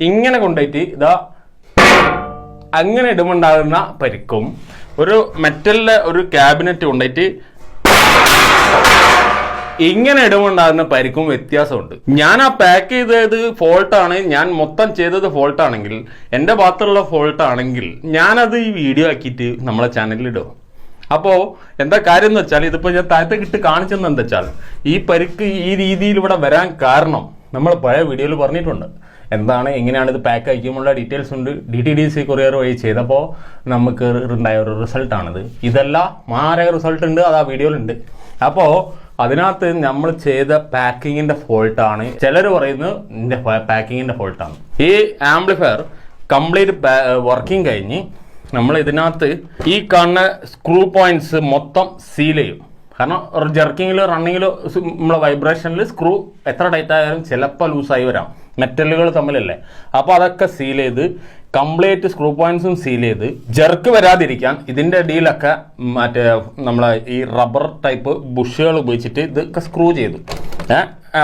ഇങ്ങനെ കൊണ്ടുപോയിട്ട് ഇതാ അങ്ങനെ ഇടുമുണ്ടാകുന്ന പരിക്കും ഒരു മെറ്റലിലെ ഒരു ക്യാബിനറ്റ് കൊണ്ടുപോയിട്ട് ഇങ്ങനെ ഇടുമുണ്ടാകുന്ന പരിക്കും വ്യത്യാസമുണ്ട്. ഞാൻ ആ പാക്ക് ചെയ്തത് ഫോൾട്ടാണ്, ഞാൻ മൊത്തം ചെയ്തത് ഫോൾട്ടാണെങ്കിൽ, എൻ്റെ ഭാഗത്തുള്ള ഫോൾട്ടാണെങ്കിൽ ഞാനത് ഈ വീഡിയോ ആക്കിയിട്ട് നമ്മളെ ചാനലിൽ ഇടും. അപ്പോൾ എന്താ കാര്യം എന്ന് വെച്ചാൽ, ഇതിപ്പോൾ ഞാൻ താഴത്തേക്ക് ഇട്ട് കാണിച്ചെന്ന് എന്താ വെച്ചാൽ, ഈ പരിക്ക് ഈ രീതിയിൽ ഇവിടെ വരാൻ കാരണം നമ്മൾ പഴയ വീഡിയോയിൽ പറഞ്ഞിട്ടുണ്ട്. എന്താണ്, എങ്ങനെയാണ് ഇത് പാക്ക് അയക്കുമ്പോഴുള്ള ഡീറ്റെയിൽസ് ഉണ്ട്. DTDC കൊറിയർ വഴി ചെയ്തപ്പോൾ നമുക്ക് ഉണ്ടായ ഒരു റിസൾട്ടാണിത്. ഇതെല്ലാം മാരക റിസൾട്ട് ഉണ്ട്, അത് ആ വീഡിയോയിലുണ്ട്. അപ്പോൾ അതിനകത്ത് നമ്മൾ ചെയ്ത പാക്കിങ്ങിന്റെ ഫോൾട്ടാണ്. ചിലർ പറയുന്നത് പാക്കിങ്ങിന്റെ ഫോൾട്ടാണ്. ഈ ആംപ്ലിഫയർ കംപ്ലീറ്റ് വർക്കിംഗ് കഴിഞ്ഞ് നമ്മൾ ഇതിനകത്ത് ഈ കാണുന്ന സ്ക്രൂ പോയിന്റ്സ് മൊത്തം സീൽ ചെയ്യും. കാരണം ജർക്കിങ്ങിലോ റണ്ണിങ്ങിലോ നമ്മളെ വൈബ്രേഷനിൽ സ്ക്രൂ എത്ര ടൈറ്റ് ആയാലും ചിലപ്പോൾ ലൂസായി വരാം, മെറ്റലുകൾ തമ്മിലല്ലേ. അപ്പോൾ അതൊക്കെ സീൽ ചെയ്ത് കംപ്ലീറ്റ് സ്ക്രൂ പോയിന്റ്സും സീൽ ചെയ്ത് ജർക്ക് വരാതിരിക്കാൻ ഇതിൻ്റെ അടിയിലൊക്കെ മറ്റേ നമ്മളെ ഈ റബ്ബർ ടൈപ്പ് ബുഷുകൾ ഉപയോഗിച്ചിട്ട് ഇതൊക്കെ സ്ക്രൂ ചെയ്തു.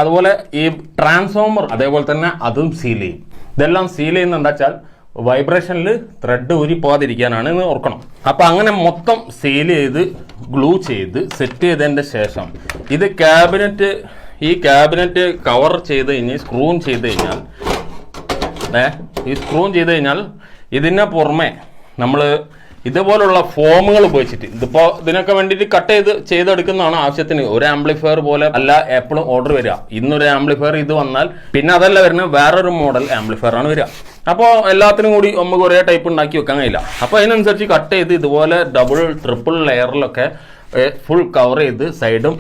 അതുപോലെ ഈ ട്രാൻസ്ഫോമർ അതേപോലെ തന്നെ അതും സീൽ ചെയ്യും. ഇതെല്ലാം സീൽ ചെയ്യുന്ന എന്താ വെച്ചാൽ വൈബ്രേഷനിൽ ത്രെഡ് ഊരി പോകാതിരിക്കാനാണ് എന്ന് ഓർക്കണം. അപ്പം അങ്ങനെ മൊത്തം സീൽ ചെയ്ത് ഗ്ലൂ ചെയ്ത് സെറ്റ് ചെയ്തതിൻ്റെ ശേഷം ഇത് ഈ ക്യാബിനറ്റ് കവർ ചെയ്ത് കഴിഞ്ഞ് സ്ക്രൂ ചെയ്ത് കഴിഞ്ഞാൽ ഇതിന് പുറമെ നമ്മൾ ഇതുപോലുള്ള ഫോമുകൾ ഉപയോഗിച്ചിട്ട്, ഇതിപ്പോൾ ഇതിനൊക്കെ വേണ്ടിയിട്ട് കട്ട് ചെയ്തെടുക്കുന്നതാണ് ആവശ്യത്തിന്. ഒരു ആംപ്ലിഫയർ പോലെ അല്ല എപ്പോഴും ഓർഡർ വരിക. ഇന്നൊരു ആംപ്ലിഫയർ ഇത് വന്നാൽ പിന്നെ അതല്ല വരുന്നത്, വേറൊരു മോഡൽ ആംപ്ലിഫയർ ആണ് വരിക. അപ്പോൾ എല്ലാത്തിനും കൂടി നമുക്ക് ഒരേ ടൈപ്പ് ഉണ്ടാക്കി വെക്കാൻ കഴിയില്ല. അപ്പോൾ അതിനനുസരിച്ച് കട്ട് ചെയ്ത് ഇതുപോലെ ഡബിൾ ട്രിപ്പിൾ ലെയറിലൊക്കെ ഫുൾ കവർ ചെയ്ത് സൈഡും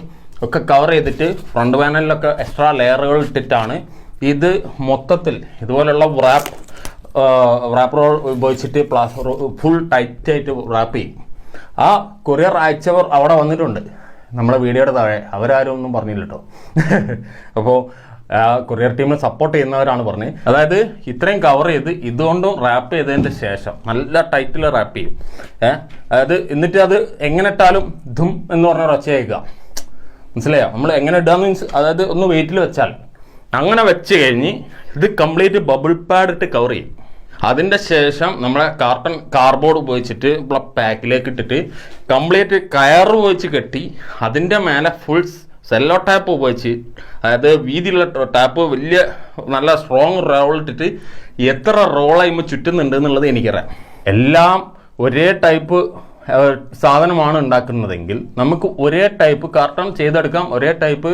ഒക്കെ കവർ ചെയ്തിട്ട് ഫ്രണ്ട് പാനലിലൊക്കെ എക്സ്ട്രാ ലെയറുകൾ ഇട്ടിട്ടാണ് ഇത് മൊത്തത്തിൽ ഇതുപോലുള്ള റാപ്പ് റോൾ ഉപയോഗിച്ചിട്ട് പ്ലാസ്റ്റർ ഫുൾ ടൈറ്റായിട്ട് റാപ്പ് ചെയ്യും. ആ കൊറിയർ അയച്ചവർ അവിടെ വന്നിട്ടുണ്ട് നമ്മുടെ വീഡിയോയുടെ താഴെ. അവരാരും ഒന്നും പറഞ്ഞില്ല കേട്ടോ. അപ്പോൾ കൊറിയർ ടീമിനെ സപ്പോർട്ട് ചെയ്യുന്നവരാണ് പറഞ്ഞത്. അതായത് ഇത്രയും കവർ ചെയ്ത് ഇതുകൊണ്ടും റാപ്പ് ചെയ്തതിൻ്റെ ശേഷം നല്ല ടൈറ്റിൽ റാപ്പ് ചെയ്യും. അതായത് എന്നിട്ട് അത് എങ്ങനെ ഇട്ടാലും ധും എന്ന് പറഞ്ഞ ഒച്ചയേക്കുക, മനസ്സിലായോ? നമ്മൾ എങ്ങനെ ഇടാന്ന് മീൻസ് അതായത് ഒന്ന് വെയിറ്റിൽ വെച്ചാൽ അങ്ങനെ വെച്ച് കഴിഞ്ഞ് ഇത് കംപ്ലീറ്റ് ബബിൾ പാഡ് ഇട്ട് കവർ ചെയ്യും. അതിൻ്റെ ശേഷം നമ്മളെ കാർഡ്ബോർഡ് ഉപയോഗിച്ചിട്ട് പാക്കിലേക്ക് ഇട്ടിട്ട് കംപ്ലീറ്റ് കയർ ഉപയോഗിച്ച് കെട്ടി അതിൻ്റെ മേലെ ഫുൾ സെല്ലോ ടാപ്പ് ഉപയോഗിച്ച്, അതായത് വീതിയുള്ള ടാപ്പ് വലിയ നല്ല സ്ട്രോങ് റോൾ ഇട്ടിട്ട് എത്ര റോളായിമ്പോൾ ചുറ്റുന്നുണ്ട് എന്നുള്ളത് എനിക്കറിയാം. എല്ലാം ഒരേ ടൈപ്പ് സാധനമാണ് ഉണ്ടാക്കുന്നതെങ്കിൽ നമുക്ക് ഒരേ ടൈപ്പ് കാർട്ടൺ ചെയ്തെടുക്കാം, ഒരേ ടൈപ്പ്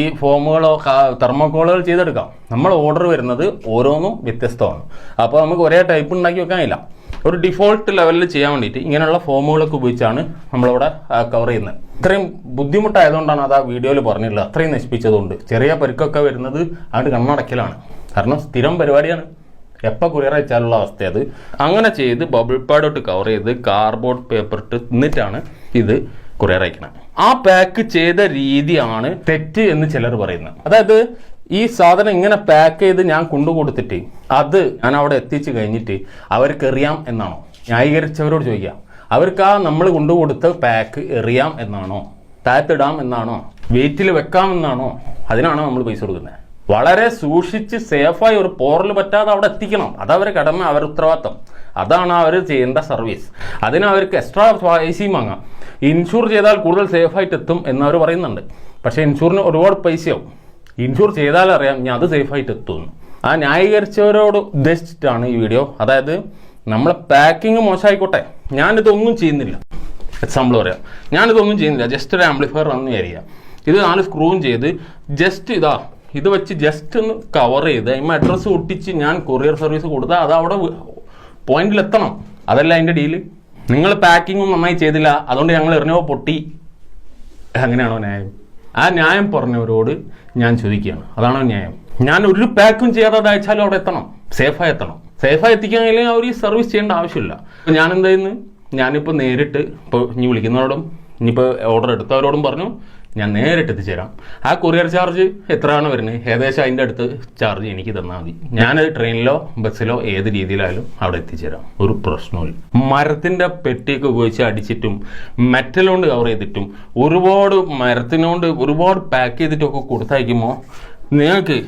ഈ ഫോമുകളോ തെർമോക്കോളുകൾ ചെയ്തെടുക്കാം. നമ്മൾ ഓർഡർ വരുന്നത് ഓരോന്നും വ്യത്യസ്തമാണ്. അപ്പോൾ നമുക്ക് ഒരേ ടൈപ്പ് ഉണ്ടാക്കി വെക്കാനില്ല. ഒരു ഡിഫോൾട്ട് ലെവലിൽ ചെയ്യാൻ വേണ്ടിയിട്ട് ഇങ്ങനെയുള്ള ഫോമുകളൊക്കെ ഉപയോഗിച്ചാണ് നമ്മളിവിടെ കവർ ചെയ്യുന്നത്. ഇത്രയും ബുദ്ധിമുട്ടായതുകൊണ്ടാണ് അത് ആ വീഡിയോയിൽ പറഞ്ഞിട്ടുള്ളത്. അത്രയും നശിപ്പിച്ചതുകൊണ്ട് ചെറിയ പരിക്കൊക്കെ വരുന്നത് അങ്ങോട്ട് കണ്ണടക്കലാണ്. കാരണം സ്ഥിരം പരിപാടിയാണ്, എപ്പോൾ കൊറിയർ അയച്ചാലുള്ള അവസ്ഥ അത്. അങ്ങനെ ചെയ്ത് ബബിൾ പാഡോട്ട് കവർ ചെയ്ത് കാർഡ്ബോർഡ് പേപ്പർ ഇട്ട് നിന്നിട്ടാണ് ഇത് കൊറിയർ അയക്കണം. ആ പാക്ക് ചെയ്ത രീതിയാണ് തെറ്റ് എന്ന് ചിലർ പറയുന്നത്. അതായത് ഈ സാധനം ഇങ്ങനെ പാക്ക് ചെയ്ത് ഞാൻ കൊണ്ടുകൊടുത്തിട്ട് അത് ഞാൻ അവിടെ എത്തിച്ച് കഴിഞ്ഞിട്ട് അവർക്ക് എറിയാം എന്നാണോ? ന്യായീകരിച്ചവരോട് ചോദിക്കാം. അവർക്ക് ആ നമ്മൾ കൊണ്ടുകൊടുത്ത പാക്ക് എറിയാം എന്നാണോ, താഴത്തിടാം എന്നാണോ, വെയിറ്റിൽ വെക്കാം എന്നാണോ? അതിനാണോ നമ്മൾ പൈസ കൊടുക്കുന്നത്? വളരെ സൂക്ഷിച്ച് സേഫായി ഒരു പോറൽ പറ്റാതെ അവിടെ എത്തിക്കണം. അതവരെ കടമ, അവരുടെ ഉത്തരവാദിത്തം. അതാണ് അവർ ചെയ്യേണ്ട സർവീസ്. അതിന് അവർക്ക് എക്സ്ട്രാ പൈസയും വാങ്ങാം. ഇൻഷൂർ ചെയ്താൽ കൂടുതൽ സേഫായിട്ട് എത്തും എന്നവർ പറയുന്നുണ്ട്. പക്ഷേ ഇൻഷൂറിന് ഒരുപാട് പൈസയാവും. ഇൻഷൂർ ചെയ്താലറിയാം ഞാൻ അത് സേഫായിട്ട് എത്തുമെന്ന്. ആ ന്യായീകരിച്ചവരോട് ഉദ്ദേശിച്ചിട്ടാണ് ഈ വീഡിയോ. അതായത് നമ്മളെ പാക്കിങ് മോശമായിക്കോട്ടെ, ഞാനിതൊന്നും ചെയ്യുന്നില്ല. എക്സാമ്പിൾ പറയാം, ഞാനിതൊന്നും ചെയ്യുന്നില്ല. ജസ്റ്റ് ഒരു ആംപ്ലിഫയർ വന്ന് വിചാരിക്കുക, ഇത് 4 സ്ക്രൂവും ചെയ്ത് ജസ്റ്റ് ഇത് വെച്ച് ജസ്റ്റ് ഒന്ന് കവർ ചെയ്ത് അതിന് അഡ്രസ്സ് ഒട്ടിച്ച് ഞാൻ കൊറിയർ സർവീസ് കൊടുത്താൽ അത് അവിടെ പോയിന്റിലെത്തണം. അതല്ല അതിൻ്റെ ഡീല്. നിങ്ങൾ പാക്കിങ്ങും നന്നായി ചെയ്തില്ല, അതുകൊണ്ട് ഞങ്ങൾ എറിഞ്ഞോ പൊട്ടി, അങ്ങനെയാണോ ന്യായം? ആ ന്യായം പറഞ്ഞവരോട് ഞാൻ ചോദിക്കുകയാണ്, അതാണോ ന്യായം? ഞാൻ ഒരു പാക്കും ചെയ്യാതെ അയച്ചാലും അവിടെ എത്തണം, സേഫായി എത്തണം. സേഫായി എത്തിക്കുകയാണെങ്കിൽ അവർ ഈ സർവീസ് ചെയ്യേണ്ട ആവശ്യമില്ല. ഞാൻ എന്താ ചെയ്യുന്നത്, ഞാനിപ്പോൾ നേരിട്ട് ഇപ്പോൾ ഇനി വിളിക്കുന്നവരോടും ഇനിയിപ്പോൾ ഓർഡർ എടുത്തവരോടും പറഞ്ഞു ഞാൻ നേരിട്ട് എത്തിച്ചേരാം. ആ കൊറിയർ ചാർജ് എത്രയാണ് വരുന്നത്, ഏകദേശം അതിൻ്റെ അടുത്ത് ചാർജ് എനിക്ക് തന്നാൽ മതി. ഞാൻ ട്രെയിനിലോ ബസ്സിലോ ഏത് രീതിയിലായാലും അവിടെ എത്തിച്ചേരാം, ഒരു പ്രശ്നമില്ല. മരത്തിൻ്റെ പെട്ടിയൊക്കെ ഉപയോഗിച്ച് അടിച്ചിട്ടും മെറ്റലുകൊണ്ട് കവർ ചെയ്തിട്ടും ഒരുപാട് മരത്തിനോണ്ട് ഒരുപാട് പാക്ക് ചെയ്തിട്ടൊക്കെ കൊടുത്തയക്കുമ്പോൾ നിങ്ങൾക്ക്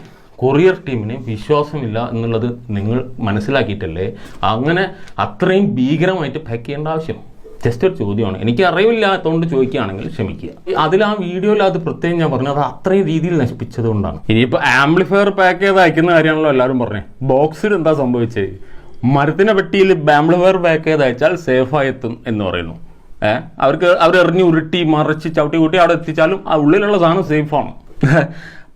കൊറിയർ ടീമിന് വിശ്വാസമില്ല എന്നുള്ളത് നിങ്ങൾ മനസ്സിലാക്കിയിട്ടല്ലേ അങ്ങനെ അത്രയും ഭീകരമായിട്ട് പാക്ക് ചെയ്യേണ്ട ആവശ്യം? ജസ്റ്റ് ഒരു ചോദ്യമാണ്. എനിക്ക് അറിവില്ലാത്തതുകൊണ്ട് ചോദിക്കുകയാണെങ്കിൽ ക്ഷമിക്കുക. അതിൽ ആ വീഡിയോയിൽ അത് പ്രത്യേകം ഞാൻ പറഞ്ഞത് അത് അത്രയും രീതിയിൽ നശിപ്പിച്ചത് കൊണ്ടാണ്. ഇനിയിപ്പോൾ ആംപ്ലിഫയർ പാക്ക് ചെയ്ത് അയക്കുന്ന കാര്യമാണല്ലോ എല്ലാവരും പറഞ്ഞത്. ബോക്സിൽ എന്താ സംഭവിച്ചത്? മരത്തിനെ പെട്ടിയിൽ ആംപ്ലിഫയർ പാക്ക് ചെയ്ത് അയച്ചാൽ സേഫായി എത്തും എന്ന് പറയുന്നു. അവർ എറിഞ്ഞ് ഉരുട്ടി മറിച്ച് ചവിട്ടി കൂട്ടി അവിടെ എത്തിച്ചാലും ആ ഉള്ളിലുള്ള സാധനം സേഫാണ്.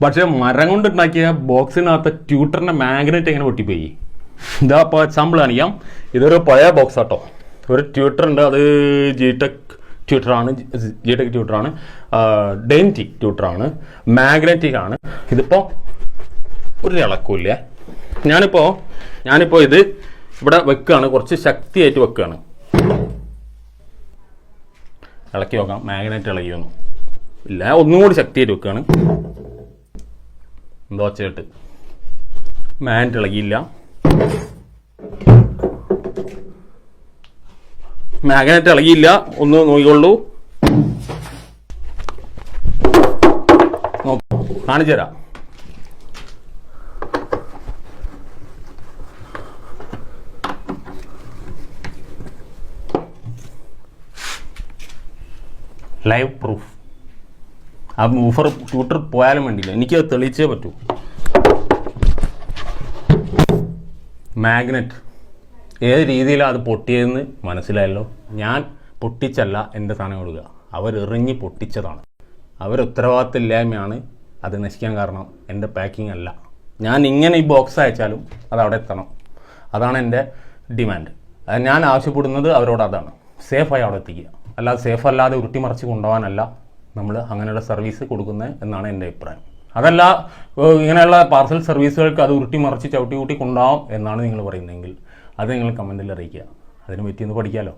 പക്ഷേ മരം കൊണ്ടുണ്ടാക്കിയ ബോക്സിനകത്ത് ട്യൂട്ടറിൻ്റെ മാഗ്നറ്റ് എങ്ങനെ പൊട്ടിപ്പോയി? ഇതാ ഇപ്പോൾ എക്സാമ്പിൾ കാണിക്കാം. ഇതൊരു പഴയ ബോക്സ് ആട്ടോ. ഒരു ട്യൂട്ടർ ഉണ്ട്, അത് ജിടെക് ട്യൂട്ടറാണ്, ഡെൻറ്റി ട്യൂട്ടറാണ്, മാഗ്നറ്റിക് ആണ്. ഇതിപ്പോൾ ഒരു ഇളക്കില്ല. ഞാനിപ്പോൾ ഇത് ഇവിടെ വെക്കുകയാണ്, കുറച്ച് ശക്തിയായിട്ട് വെക്കുകയാണ്. ഇളക്കി നോക്കാം, മാഗ്നറ്റ് ഇളകിയൊന്നും ഇല്ല. ഒന്നും കൂടി ശക്തിയായിട്ട് വെക്കുകയാണ്. എന്തോ ചേട്ട് മാഗ്നറ്റ് ഇളകിയില്ല. മാഗ്നറ്റ് ഇളകിയില്ല. ഒന്ന് നോക്കിക്കൊള്ളൂ, കാണിച്ചു തരാം. Live proof. ആ മൂഫർ ട്യൂട്ടർ പോയാലും വേണ്ടിയില്ല, എനിക്കത് തെളിയിച്ചേ പറ്റൂ. മാഗ്നറ്റ് ഏത് രീതിയിലാണ് അത് പൊട്ടിയതെന്ന് മനസ്സിലായല്ലോ. ഞാൻ പൊട്ടിച്ചല്ല എൻ്റെ സാധനം കൊടുക്കുക, അവരെറിഞ്ഞ് പൊട്ടിച്ചതാണ്. ഉത്തരവാദിത്തമില്ലായ്മയാണ് അത് നശിക്കാൻ കാരണം, എൻ്റെ പാക്കിംഗ് അല്ല. ഞാൻ ഇങ്ങനെ ഈ ബോക്സ് അയച്ചാലും അത് അവിടെ എത്തണം, അതാണ് എൻ്റെ ഡിമാൻഡ്. അത് ഞാൻ ആവശ്യപ്പെടുന്നത് അവരോട് അതാണ്, സേഫായി അവിടെ എത്തിക്കുക. അല്ലാതെ സേഫ് അല്ലാതെ ഉരുട്ടിമറിച്ച് കൊണ്ടുപോകാനല്ല നമ്മൾ അങ്ങനെയുള്ള സർവീസ് കൊടുക്കുന്നത് എന്നാണ് എൻ്റെ അഭിപ്രായം. അതല്ല ഇങ്ങനെയുള്ള പാർസൽ സർവീസുകൾക്ക് അത് ഉരുട്ടിമറിച്ച് ചവിട്ടി കൂട്ടി കൊണ്ടുപോകാം എന്നാണ് നിങ്ങൾ പറയുന്നതെങ്കിൽ അത് നിങ്ങൾ കമൻറ്റിൽ അറിയിക്കുക. അതിനെ പറ്റി ഒന്ന് പഠിക്കാമല്ലോ.